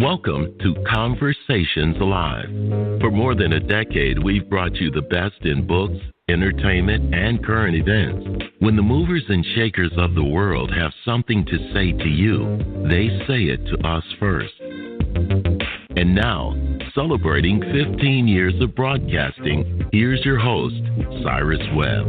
Welcome to Conversations Live. For more than a decade, we've brought you the best in books, entertainment, and current events. When the movers and shakers of the world have something to say to you, they say it to us first. And now, celebrating 15 years of broadcasting, here's your host, Cyrus Webb.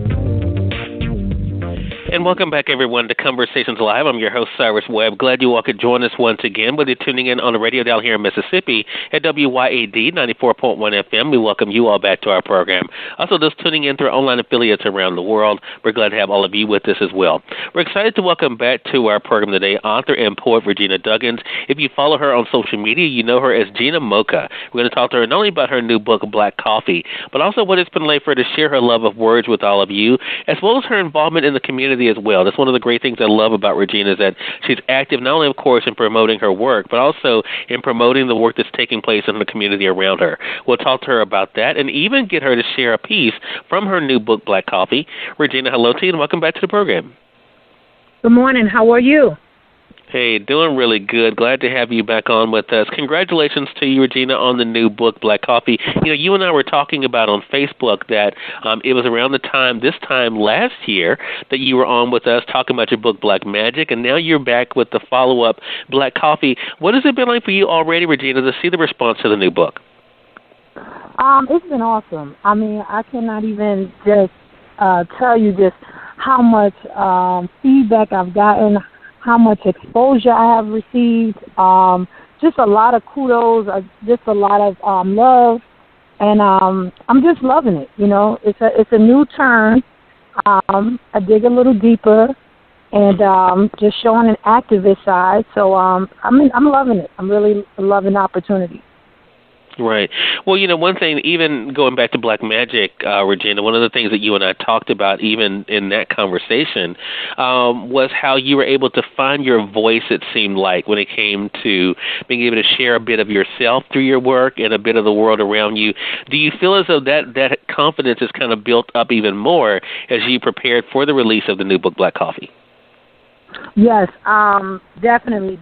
And welcome back, everyone, to Conversations Live. I'm your host, Cyrus Webb. Glad you all could join us once again, whether you're tuning in on the radio dial here in Mississippi at WYAD 94.1 FM. We welcome you all back to our program. Also, those tuning in through online affiliates around the world, we're glad to have all of you with us as well. We're excited to welcome back to our program today author and poet Regina Duggins. If you follow her on social media, you know her as Gina Mocha. We're going to talk to her not only about her new book, Black Coffee, but also what it's been like for her to share her love of words with all of you, as well as her involvement in the community as well. That's one of the great things I love about Regina is that she's active not only, of course, in promoting her work, but also in promoting the work that's taking place in the community around her. We'll talk to her about that and even get her to share a piece from her new book, Black Coffee. Regina, hello to you and welcome back to the program. Good morning. How are you? Hey, doing really good. Glad to have you back on with us. Congratulations to you, Regina, on the new book, Black Coffee. You know, you and I were talking about on Facebook that it was around this time last year that you were on with us talking about your book, Black Magic, and now you're back with the follow-up, Black Coffee. What has it been like for you already, Regina, to see the response to the new book? It's been awesome. I mean, I cannot even just tell you just how much feedback I've gotten, how much exposure I have received, just a lot of kudos, just a lot of love, and I'm just loving it. You know, it's a new turn. I dig a little deeper, and just showing an activist side. So I'm loving it. I'm really loving the opportunity. Right. Well, you know, one thing, even going back to Black Magic, Regina, one of the things that you and I talked about even in that conversation was how you were able to find your voice, it seemed like, when it came to being able to share a bit of yourself through your work and a bit of the world around you. Do you feel as though that confidence is kind of built up even more as you prepared for the release of the new book, Black Coffee? Yes, definitely.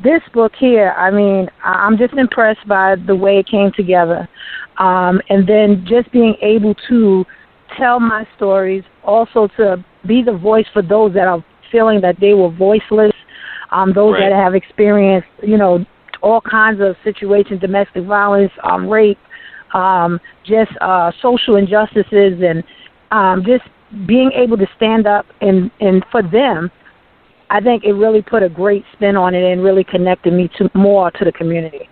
This book here, I mean, I'm just impressed by the way it came together. And then just being able to tell my stories, also to be the voice for those that are feeling that they were voiceless, those that have experienced, you know, all kinds of situations, domestic violence, rape, just social injustices, and just being able to stand up and for them. I think it really put a great spin on it and really connected me more to the community.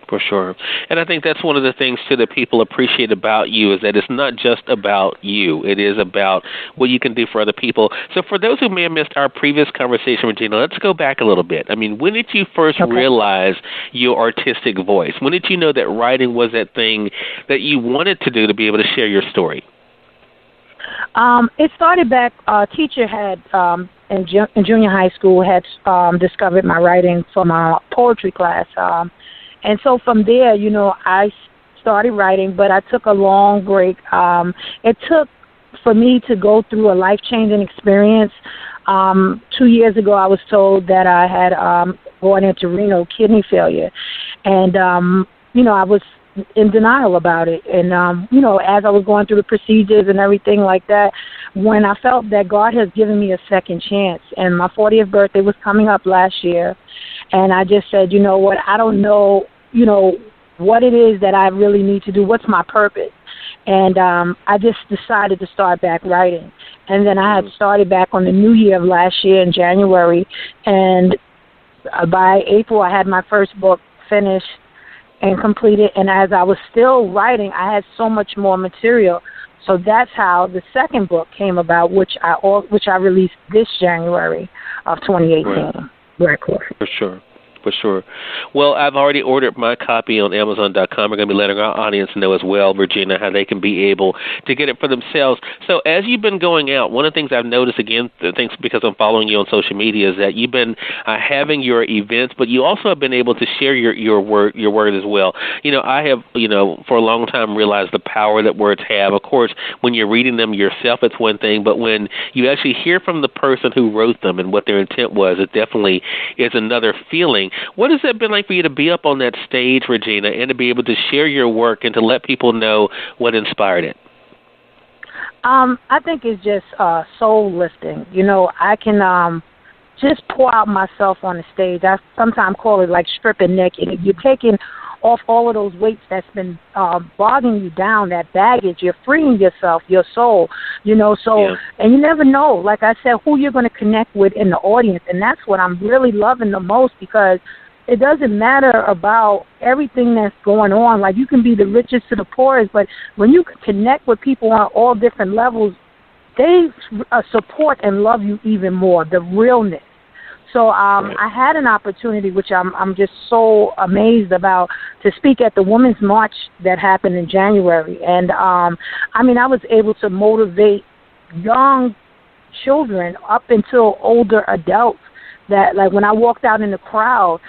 For sure. And I think that's one of the things, too, that people appreciate about you is that it's not just about you. It is about what you can do for other people. So for those who may have missed our previous conversation, Regina, let's go back a little bit. I mean, when did you first realize your artistic voice? When did you know that writing was that thing that you wanted to do to be able to share your story? It started back, a teacher had, in junior high school, had discovered my writing from a poetry class. And so from there, you know, I started writing, but I took a long break. It took for me to go through a life-changing experience. 2 years ago, I was told that I had gone into renal kidney failure. And, you know, I was in denial about it. And, you know, as I was going through the procedures and everything like that, when I felt that God has given me a second chance, and my 40th birthday was coming up last year, and I just said, you know what, I don't know, you know, what it is that I really need to do. What's my purpose? And I just decided to start back writing. And then I had started back on the new year of last year in January, and by April I had my first book finished and completed, and as I was still writing, I had so much more material. So that's how the second book came about, which I released this January of 2018. Black Coffee. For sure. For sure. Well, I've already ordered my copy on Amazon.com. We're going to be letting our audience know as well, Regina, how they can be able to get it for themselves. So as you've been going out, one of the things I've noticed, again, thanks because I'm following you on social media, is that you've been having your events, but you also have been able to share your word as well. You know, I have, you know, for a long time realized the power that words have. Of course, when you're reading them yourself, it's one thing, but when you actually hear from the person who wrote them and what their intent was, it definitely is another feeling. What has that been like for you to be up on that stage, Regina, and to be able to share your work and to let people know what inspired it? I think it's just soul lifting. I can just pour out myself on the stage. I sometimes call it like stripping naked. If you're taking off all of those weights that's been bogging you down, that baggage, you're freeing yourself, your soul, and you never know, like I said, who you're going to connect with in the audience. And that's what I'm really loving the most, because it doesn't matter about everything that's going on. Like, you can be the richest to the poorest, but when you connect with people on all different levels, they support and love you even more, the realness. So I had an opportunity, which I'm just so amazed about, to speak at the Women's March that happened in January. And, I was able to motivate young children up until older adults that, like, when I walked out in the crowd,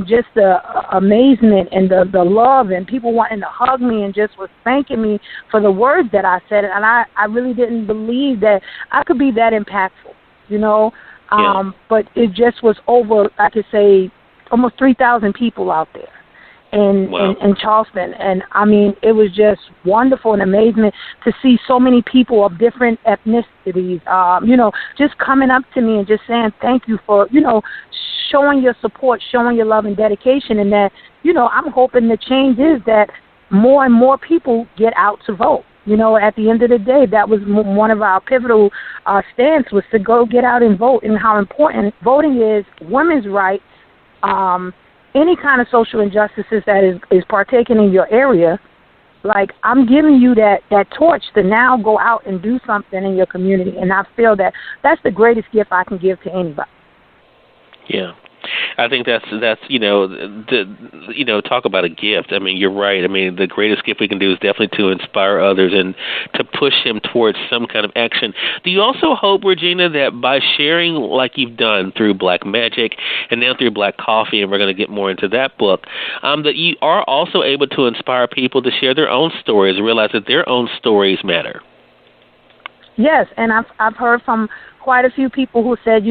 just the amazement and the love, and people wanting to hug me and just was thanking me for the words that I said. And I really didn't believe that I could be that impactful, but it just was over, I could say, almost 3,000 people out there in Charleston. And, it was just wonderful and amazing to see so many people of different ethnicities, just coming up to me and just saying thank you for, showing your support, showing your love and dedication. And that, I'm hoping the change is that more and more people get out to vote. At the end of the day, that was one of our pivotal stance, was to go get out and vote, and how important voting is, women's rights, any kind of social injustices that is partaking in your area. Like, I'm giving you that torch to now go out and do something in your community. And I feel that that's the greatest gift I can give to anybody. Yeah. I think that's talk about a gift. You're right. The greatest gift we can do is definitely to inspire others and to push them towards some kind of action. Do you also hope, Regina, that by sharing like you've done through Black Magic and now through Black Coffee, and we're going to get more into that book, that you are also able to inspire people to share their own stories and realize that their own stories matter? Yes, and I've heard from quite a few people who said,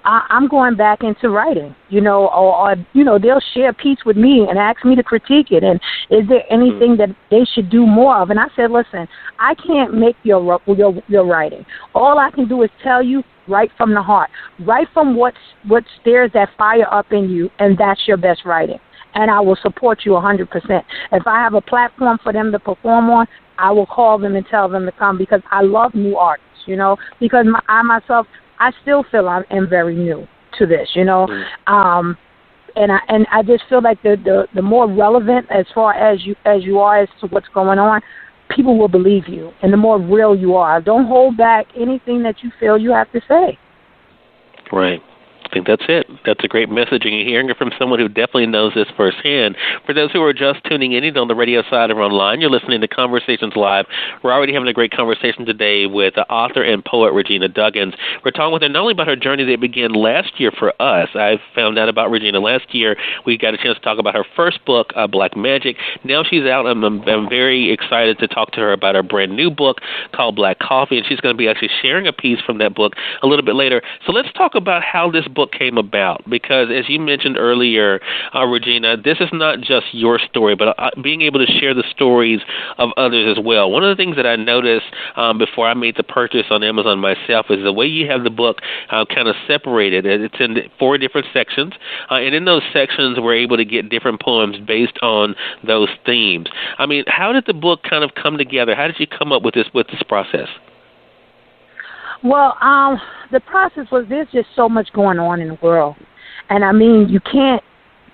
I'm going back into writing, or they'll share a piece with me and ask me to critique it. And is there anything that they should do more of? And I said, listen, I can't make your writing. All I can do is tell you, write from the heart, write from what stirs that fire up in you, and that's your best writing. And I will support you 100%. If I have a platform for them to perform on, I will call them and tell them to come, because I love new artists, because I myself, I still feel I am very new to this, and I just feel like the more relevant as far as you are as to what's going on, people will believe you, and the more real you are. Don't hold back anything that you feel you have to say. Right. I think that's it. That's a great message, and you're hearing it from someone who definitely knows this firsthand. For those who are just tuning in, either on the radio side or online, you're listening to Conversations Live. We're already having a great conversation today with the author and poet Regina Duggins. We're talking with her not only about her journey that began last year for us. I found out about Regina last year. We got a chance to talk about her first book, Black Magic. Now she's out, and I'm very excited to talk to her about her brand new book called Black Coffee, and she's going to be actually sharing a piece from that book a little bit later. So let's talk about how this book came about, because as you mentioned earlier, Regina, this is not just your story, but being able to share the stories of others as well. One of the things that I noticed before I made the purchase on Amazon myself is the way you have the book kind of separated. It's in 4 different sections, and in those sections we're able to get different poems based on those themes. How did the book kind of come together? How did you come up with this process? Well, the process was, there's just so much going on in the world. And, you can't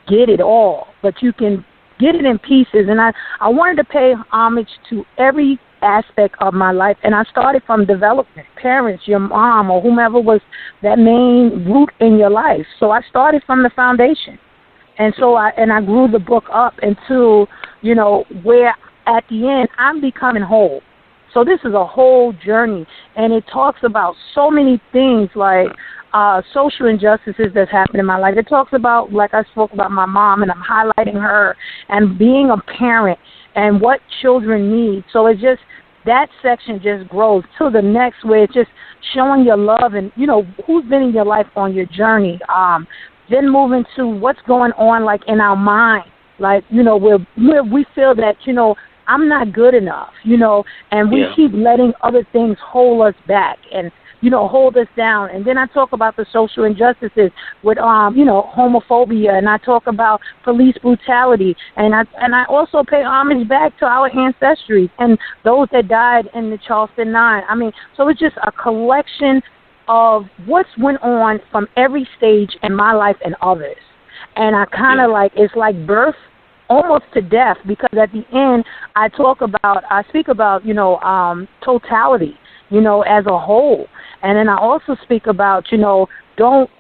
get it all, but you can get it in pieces. And I wanted to pay homage to every aspect of my life. And I started from development, parents, your mom, or whomever was that main root in your life. So I started from the foundation. And so I grew the book up into, where at the end I'm becoming whole. So this is a whole journey, and it talks about so many things like social injustices that's happened in my life. It talks about, like I spoke about my mom, and I'm highlighting her, and being a parent and what children need. So it's just, that section just grows to the next, where it's just showing your love and, who's been in your life on your journey. then moving to what's going on, like, in our mind. Like, where we feel that, I'm not good enough, and we keep letting other things hold us back and, hold us down. And then I talk about the social injustices with, homophobia, and I talk about police brutality, and I also pay homage back to our ancestry and those that died in the Charleston 9. I mean, so it's just a collection of what's went on from every stage in my life and others. And I kind of it's like birth almost to death, because at the end I speak about, totality, as a whole. And then I also speak about, don't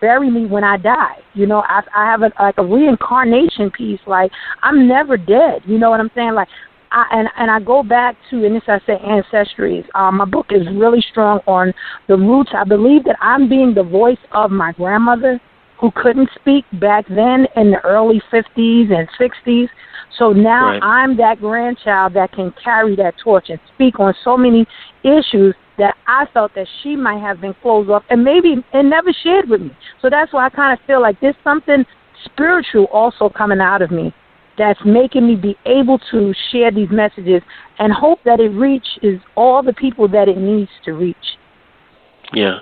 bury me when I die. I have a reincarnation piece. Like, I'm never dead. You know what I'm saying? Like, I go back to, and this I say ancestries. My book is really strong on the roots. I believe that I'm being the voice of my grandmother, who couldn't speak back then in the early 50s and 60s. So now I'm that grandchild that can carry that torch and speak on so many issues that I felt that she might have been closed off and never shared with me. So that's why I kind of feel like there's something spiritual also coming out of me that's making me be able to share these messages and hope that it reaches all the people that it needs to reach. Yeah.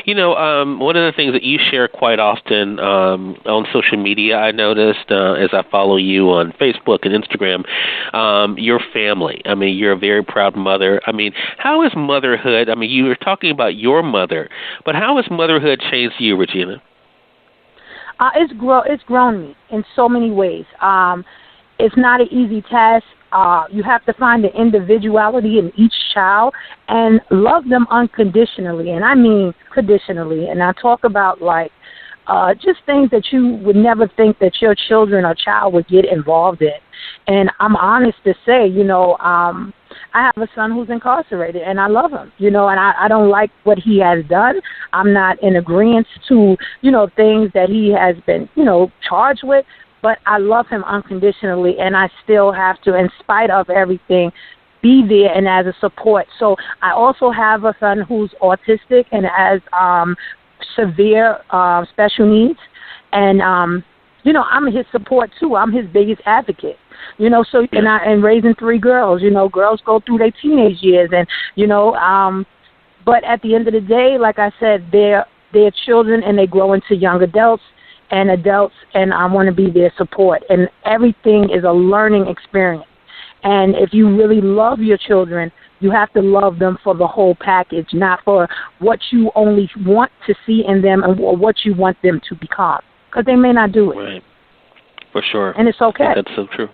One of the things that you share quite often on social media, I noticed as I follow you on Facebook and Instagram, your family. I mean, you're a very proud mother. I mean, how is motherhood, you were talking about your mother, but how has motherhood changed you, Regina? It's grown me in so many ways. It's not an easy task. You have to find the individuality in each child and love them unconditionally, and I mean conditionally. And I talk about just things that you would never think that your children or child would get involved in. And I'm honest to say, I have a son who's incarcerated, and I love him, and I don't like what he has done. I'm not in agreement to, things that he has been, charged with. But I love him unconditionally, and I still have to, in spite of everything, be there and as a support. So I also have a son who's autistic and has severe special needs. And, I'm his support, too. I'm his biggest advocate. And raising 3 girls, girls go through their teenage years. And, but at the end of the day, like I said, they're children and they grow into young adults. And I want to be their support. And everything is a learning experience. And if you really love your children, you have to love them for the whole package, not for what you only want to see in them or what you want them to become, because they may not do it. Right, for sure. And it's okay. That's so true.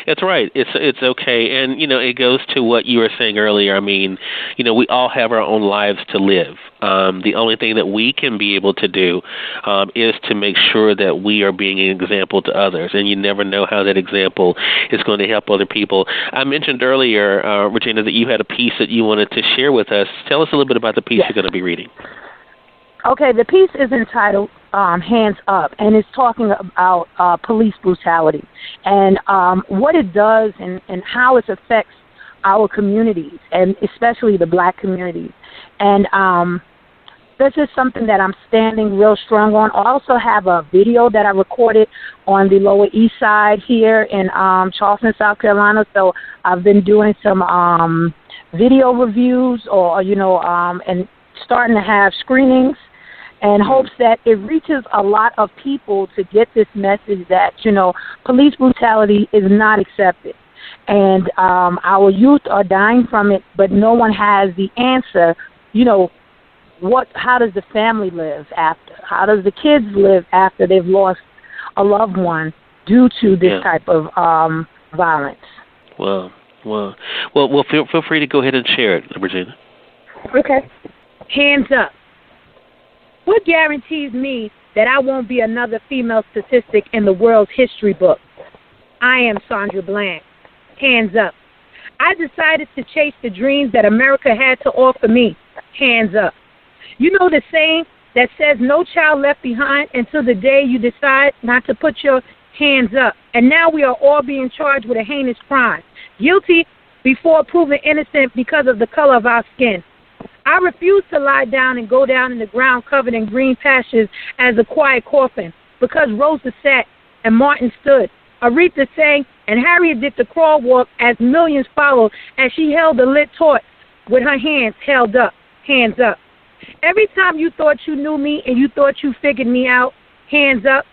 That's right. It's okay. And, it goes to what you were saying earlier. I mean, we all have our own lives to live. The only thing that we can be able to do is to make sure that we are being an example to others. And you never know how that example is going to help other people. I mentioned earlier, Regina, that you had a piece that you wanted to share with us. Tell us a little bit about the piece you're going to be reading. Okay, the piece is entitled Hands Up, and it's talking about police brutality and what it does and how it affects our communities, and especially the black communities. And this is something that I'm standing real strong on. I also have a video that I recorded on the Lower East Side here in Charleston, South Carolina. So I've been doing some video reviews and starting to have screenings, and hopes that it reaches a lot of people to get this message that, police brutality is not accepted. And our youth are dying from it, but no one has the answer. How does the family live after? How does the kids live after they've lost a loved one due to this type of violence? Well, feel free to go ahead and share it, Regina. Okay. Hands up. What guarantees me that I won't be another female statistic in the world's history book? I am Sandra Bland. Hands up. I decided to chase the dreams that America had to offer me. Hands up. You know the saying that says no child left behind until the day you decide not to put your hands up. And now we are all being charged with a heinous crime. Guilty before proven innocent because of the color of our skin. I refused to lie down and go down in the ground covered in green pastures as a quiet coffin, because Rosa sat and Martin stood, Aretha sang, and Harriet did the crawl walk as millions followed as she held a lit torch with her hands held up, hands up. Every time you thought you knew me and you thought you figured me out, hands up.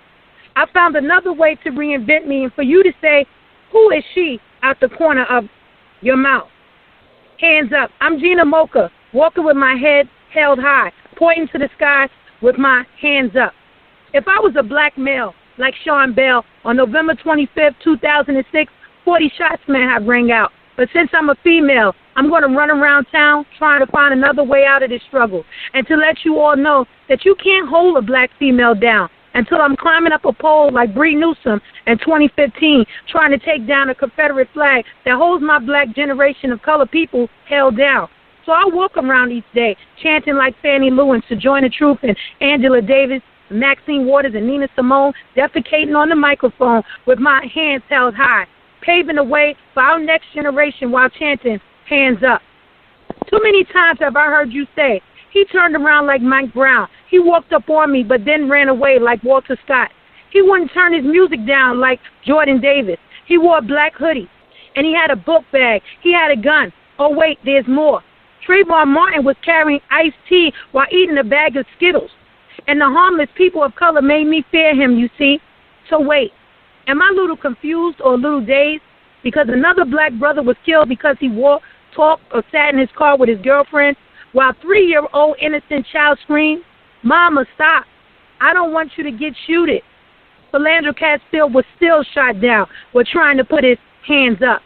I found another way to reinvent me and for you to say, who is she, out the corner of your mouth? Hands up. I'm Gina Mocha, walking with my head held high, pointing to the sky with my hands up. If I was a black male like Sean Bell on November 25th, 2006, 40 shots may have rang out. But since I'm a female, I'm going to run around town trying to find another way out of this struggle and to let you all know that you can't hold a black female down until I'm climbing up a pole like Bree Newsom in 2015 trying to take down a Confederate flag that holds my black generation of colored people held down. So I walk around each day chanting like Fannie Lou and Sojourner Truth and Angela Davis, Maxine Waters and Nina Simone, defecating on the microphone with my hands held high, paving the way for our next generation while chanting, hands up. Too many times have I heard you say, he turned around like Mike Brown. He walked up on me but then ran away like Walter Scott. He wouldn't turn his music down like Jordan Davis. He wore a black hoodie, and he had a book bag. He had a gun. Oh, wait, there's more. Trayvon Martin was carrying iced tea while eating a bag of Skittles. And the harmless people of color made me fear him, you see. So wait, am I a little confused or a little dazed? Because another black brother was killed because he walked, talked, or sat in his car with his girlfriend while 3-year-old innocent child screamed, Mama, stop. I don't want you to get shooted. Philandro Castile was still shot down while trying to put his hands up.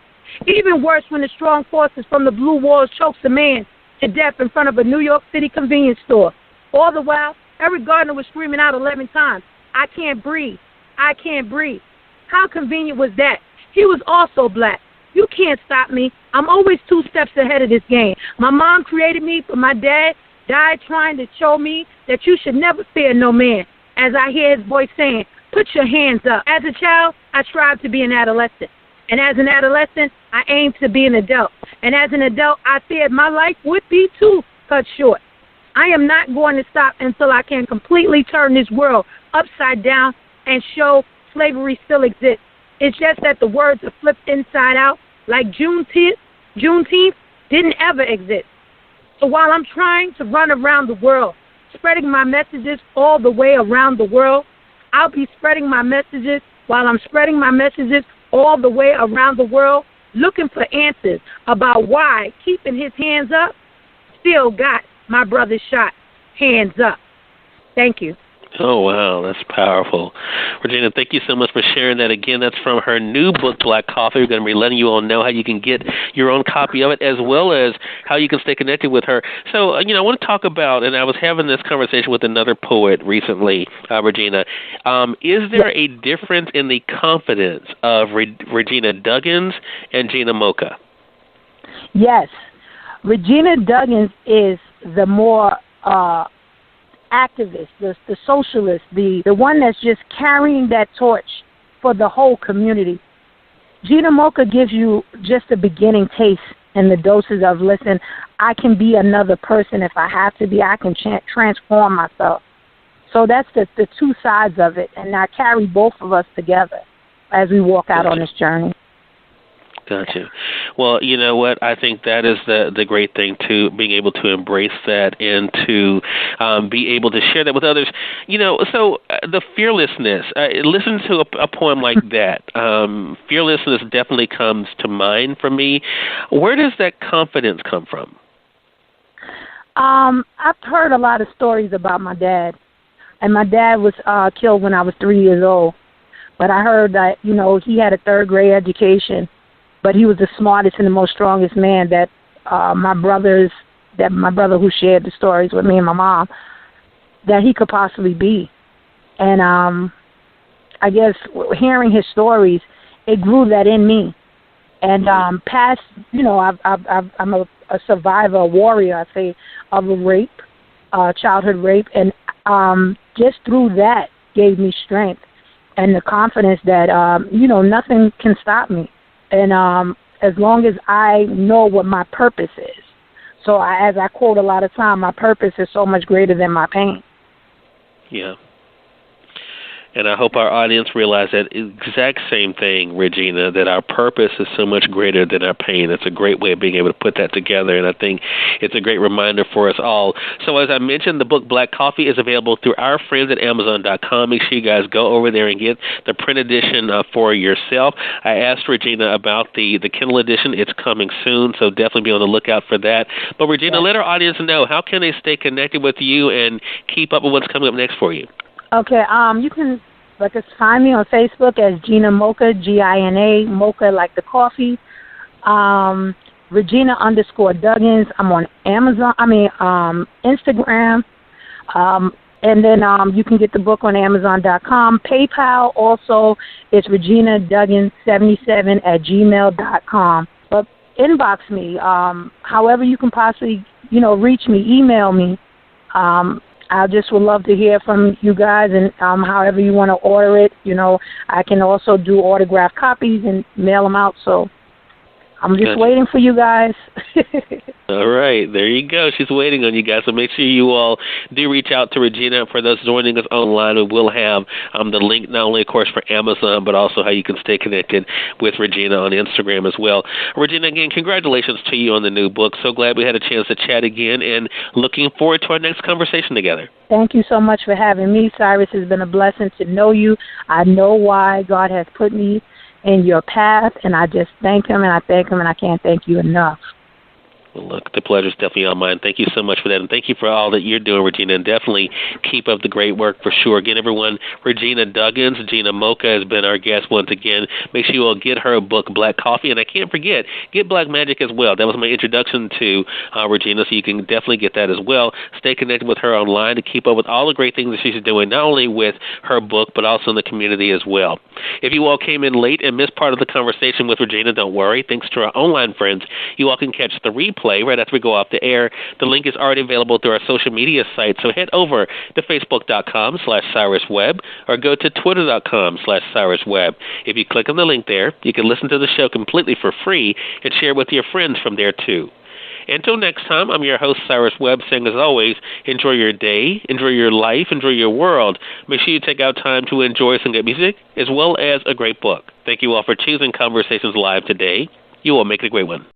Even worse when the strong forces from the Blue Walls choked a man to death in front of a New York City convenience store. All the while, Eric Gardner was screaming out 11 times, I can't breathe. I can't breathe. How convenient was that? He was also black. You can't stop me. I'm always 2 steps ahead of this game. My mom created me, but my dad died trying to show me that you should never fear no man. As I hear his voice saying, put your hands up. As a child, I strived to be an adolescent. And as an adolescent, I aimed to be an adult. And as an adult, I feared my life would be too cut short. I am not going to stop until I can completely turn this world upside down and show slavery still exists. It's just that the words are flipped inside out, like Juneteenth didn't ever exist. So while I'm trying to run around the world, spreading my messages all the way around the world, I'll be spreading my messages while I'm spreading my messages all the way around the world, looking for answers about why keeping his hands up still got my brother shot. Hands up. Thank you. Oh, wow, that's powerful. Regina, thank you so much for sharing that. Again, that's from her new book, Black Coffee. We're going to be letting you all know how you can get your own copy of it, as well as how you can stay connected with her. So, I want to talk about, and I was having this conversation with another poet recently, Regina. Is there a difference in the confidence of Regina Duggins and Gina Mocha? Yes. Regina Duggins is the more activist, the socialist, the one that's just carrying that torch for the whole community. Gina Mocha gives you just a beginning taste in the doses of, listen, I can be another person if I have to be. I can transform myself. So that's the 2 sides of it, and I carry both of us together as we walk out on this journey. Gotcha. Well, you know what? I think that is the great thing, too, being able to embrace that and to be able to share that with others. So the fearlessness, listen to a poem like that. Fearlessness definitely comes to mind for me. Where does that confidence come from? I've heard a lot of stories about my dad, and my dad was killed when I was 3 years old. But I heard that, he had a 3rd-grade education. But he was the smartest and the most strongest man that my brother who shared the stories with me and my mom, that he could possibly be. And I guess hearing his stories, it grew that in me. And I'm a survivor, a warrior, I say, of a rape, childhood rape. And just through that gave me strength and the confidence that, nothing can stop me. And as long as I know what my purpose is. So as I quote a lot of time, my purpose is so much greater than my pain. Yeah. And I hope our audience realize that exact same thing, Regina, that our purpose is so much greater than our pain. It's a great way of being able to put that together, and I think it's a great reminder for us all. So as I mentioned, the book Black Coffee is available through our friends at Amazon.com. Make sure you guys go over there and get the print edition for yourself. I asked Regina about the Kindle edition. It's coming soon, so definitely be on the lookout for that. But Regina, let our audience know, how can they stay connected with you and keep up with what's coming up next for you? Okay, you can find me on Facebook as Gina Mocha, Gina, Mocha like the coffee. Regina _Duggins. I'm on Instagram. And then you can get the book on Amazon.com. PayPal also is Regina Duggins 77@gmail.com. But inbox me. However you can possibly, reach me, email me. I just would love to hear from you guys, and however you want to order it. I can also do autographed copies and mail them out. So I'm just waiting for you guys. All right. There you go. She's waiting on you guys. So make sure you all do reach out to Regina. For those joining us online, we will have the link not only, of course, for Amazon, but also how you can stay connected with Regina on Instagram as well. Regina, again, congratulations to you on the new book. So glad we had a chance to chat again, and looking forward to our next conversation together. Thank you so much for having me, Cyrus. It's been a blessing to know you. I know why God has put me in your path, and I just thank him, and I can't thank you enough. Well, look, the pleasure is definitely on mine. Thank you so much for that, and thank you for all that you're doing, Regina, and definitely keep up the great work for sure. Again, everyone, Regina Duggins, Gina Mocha has been our guest once again. Make sure you all get her book, Black Coffee, and I can't forget, get Black Magic as well. That was my introduction to Regina, so you can definitely get that as well. Stay connected with her online to keep up with all the great things that she's doing, not only with her book, but also in the community as well. If you all came in late and missed part of the conversation with Regina, don't worry. Thanks to our online friends, you all can catch the replay right after we go off the air. The link is already available through our social media site, so head over to Facebook.com/Cyrus Webb or go to Twitter.com/Cyrus Webb. If you click on the link there, you can listen to the show completely for free and share with your friends from there too. Until next time, I'm your host, Cyrus Webb, saying as always, enjoy your day, enjoy your life, enjoy your world. Make sure you take out time to enjoy some good music as well as a great book. Thank you all for choosing Conversations Live today. You all make it a great one.